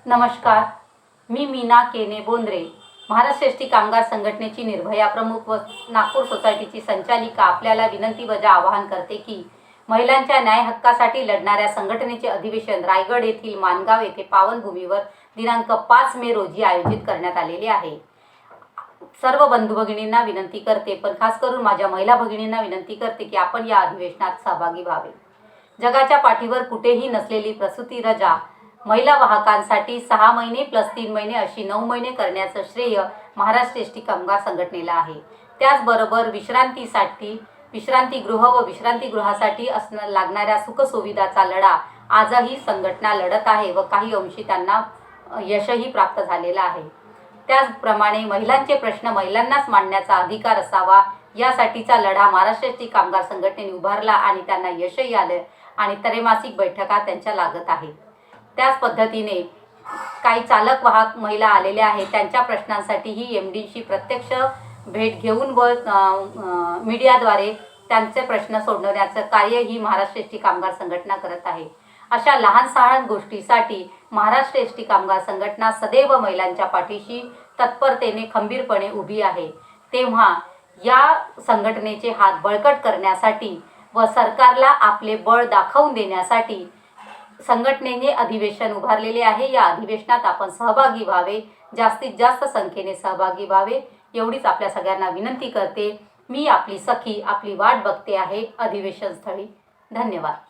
नमस्कार, मी मीना केने बोंद्रे, महाराष्ट्र एसटी कामगार संघटनेची निर्भया प्रमुख व नागपूर सोसायटीची संचालिका आपल्याला विनंती आवाहन करते की महिलांच्या न्याय हक्कासाठी लढणाऱ्या संघटनेचे अधिवेशन रायगड येथील मानगाव येथे पावनभूमीवर दिनांक 5 मे रोजी आयोजित करण्यात आलेले आहे। सर्व बंधू भगिनींना विनंती करते, पण खास करून माझ्या महिला भगिनींना विनंती करते की आपण या अधिवेशनात सहभागी व्हावे। जगाच्या पाठीवर कुठेही नसलेली प्रसूती रजा महिला वाहकांसाठी 6 महिने प्लस 3 महिने अशी 9 महिने करण्याचं श्रेय महाराष्ट्र एसटी कामगार संघटनेला आहे। त्याचबरोबर विश्रांतीगृह व विश्रांतीगृहासाठी लागणाऱ्या सुखसुविधाचा लढा आजही संघटना लढत आहे व काही अंशी त्यांना यशही प्राप्त झालेलं आहे। त्याचप्रमाणे महिलांचे प्रश्न महिलांनाच मांडण्याचा अधिकार असावा यासाठीचा लढा महाराष्ट्र एसटी कामगार संघटनेने उभारला आणि त्यांना यशही आले आणि त्रैमासिक बैठका त्यांच्या लागत आहेत। त्याच पद्धतीने काही चालक वाहक महिला आलेल्या आहेत, त्यांच्या प्रश्नांसाठीही एमडीशी प्रत्यक्ष भेट घेऊन व मीडियाद्वारे त्यांचे प्रश्न सोडवण्याचं कार्य ही महाराष्ट्र एसटी कामगार संघटना करत आहे। अशा लहान सहान गोष्टीसाठी महाराष्ट्र एसटी कामगार संघटना सदैव महिलांच्या पाठीशी तत्परतेने खंबीरपणे उभी आहे। तेव्हा या संघटनेचे हात बळकट करण्यासाठी व सरकारला आपले बळ दाखवून देण्यासाठी संघटनेने अधिवेशन उभारलेले आहे। या अधिवेशनात आपण सहभागी व्हावे, जास्तीत जास्त संख्येने सहभागी व्हावे एवढीच आपल्या सगळ्यांना विनंती करते। मी आपली सखी आपली वाट बघते आहे अधिवेशन स्थळी। धन्यवाद।